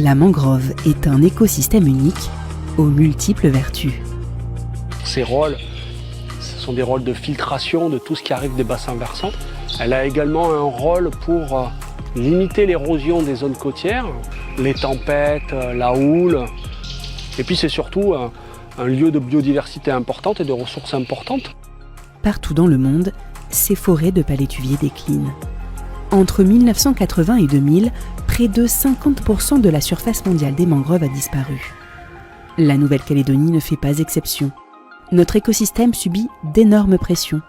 La mangrove est un écosystème unique aux multiples vertus. Ses rôles, ce sont des rôles de filtration de tout ce qui arrive des bassins versants. Elle a également un rôle pour limiter l'érosion des zones côtières, les tempêtes, la houle. Et puis c'est surtout un lieu de biodiversité importante et de ressources importantes. Partout dans le monde, ces forêts de palétuviers déclinent. Entre 1980 et 2000, près de 50% de la surface mondiale des mangroves a disparu. La Nouvelle-Calédonie ne fait pas exception. Notre écosystème subit d'énormes pressions.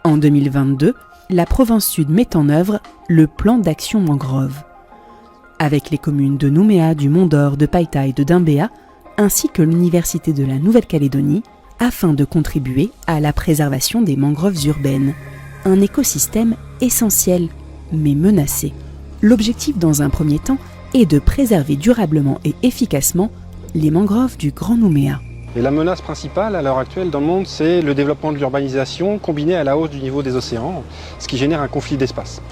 En 2022, la Provence Sud met en œuvre le plan d'action mangrove. Avec les communes de Nouméa, du Mont-d'Or, de Païta et de Dimbéa, ainsi que l'Université de la Nouvelle-Calédonie, afin de contribuer à la préservation des mangroves urbaines, un écosystème essentiel, mais menacé. L'objectif dans un premier temps est de préserver durablement et efficacement les mangroves du Grand Nouméa. Et la menace principale à l'heure actuelle dans le monde, c'est le développement de l'urbanisation combiné à la hausse du niveau des océans, ce qui génère un conflit d'espace.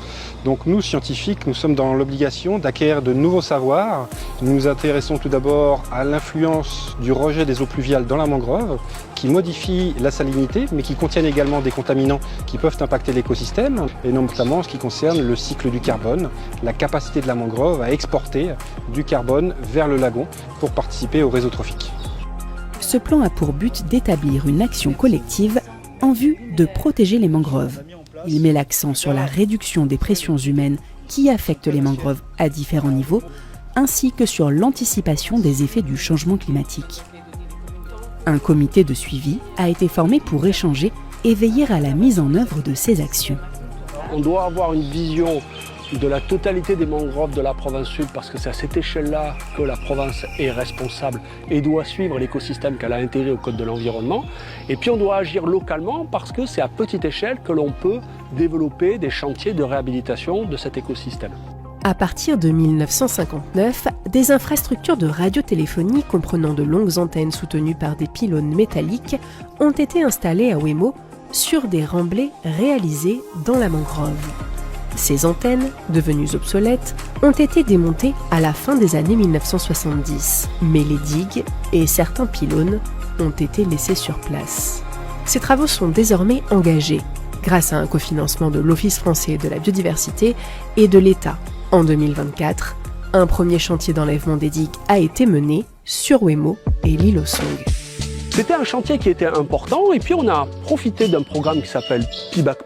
Donc nous, scientifiques, nous sommes dans l'obligation d'acquérir de nouveaux savoirs. Nous nous intéressons tout d'abord à l'influence du rejet des eaux pluviales dans la mangrove, qui modifie la salinité, mais qui contiennent également des contaminants qui peuvent impacter l'écosystème, et notamment en ce qui concerne le cycle du carbone, la capacité de la mangrove à exporter du carbone vers le lagon pour participer au réseau trophique. Ce plan a pour but d'établir une action collective en vue de protéger les mangroves. Il met l'accent sur la réduction des pressions humaines qui affectent les mangroves à différents niveaux, ainsi que sur l'anticipation des effets du changement climatique. Un comité de suivi a été formé pour échanger et veiller à la mise en œuvre de ces actions. On doit avoir une vision de la totalité des mangroves de la province sud parce que c'est à cette échelle-là que la province est responsable et doit suivre l'écosystème qu'elle a intégré au Code de l'environnement. Et puis on doit agir localement parce que c'est à petite échelle que l'on peut développer des chantiers de réhabilitation de cet écosystème. À partir de 1959, des infrastructures de radiotéléphonie comprenant de longues antennes soutenues par des pylônes métalliques ont été installées à Ouémo sur des remblais réalisés dans la mangrove. Ces antennes, devenues obsolètes, ont été démontées à la fin des années 1970. Mais les digues et certains pylônes ont été laissés sur place. Ces travaux sont désormais engagés, grâce à un cofinancement de l'Office français de la biodiversité et de l'État. En 2024, un premier chantier d'enlèvement des digues a été mené sur Ouémo et l'île aux Song. C'était un chantier qui était important et puis on a profité d'un programme qui s'appelle PIBAC+,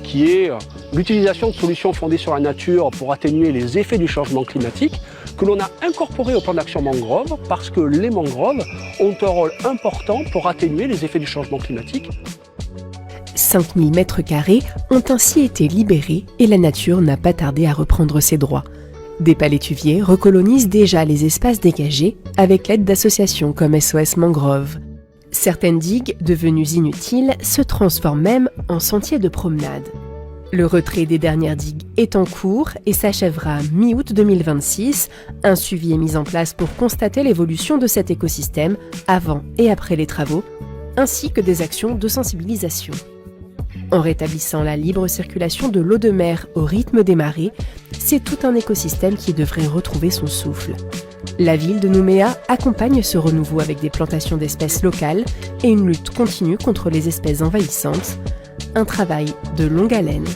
qui est l'utilisation de solutions fondées sur la nature pour atténuer les effets du changement climatique, que l'on a incorporé au plan d'action mangrove parce que les mangroves ont un rôle important pour atténuer les effets du changement climatique. 5000 mètres carrés ont ainsi été libérés et la nature n'a pas tardé à reprendre ses droits. Des palétuviers recolonisent déjà les espaces dégagés avec l'aide d'associations comme SOS Mangrove. Certaines digues, devenues inutiles, se transforment même en sentiers de promenade. Le retrait des dernières digues est en cours et s'achèvera mi-août 2026. Un suivi est mis en place pour constater l'évolution de cet écosystème avant et après les travaux, ainsi que des actions de sensibilisation. En rétablissant la libre circulation de l'eau de mer au rythme des marées, c'est tout un écosystème qui devrait retrouver son souffle. La ville de Nouméa accompagne ce renouveau avec des plantations d'espèces locales et une lutte continue contre les espèces envahissantes. Un travail de longue haleine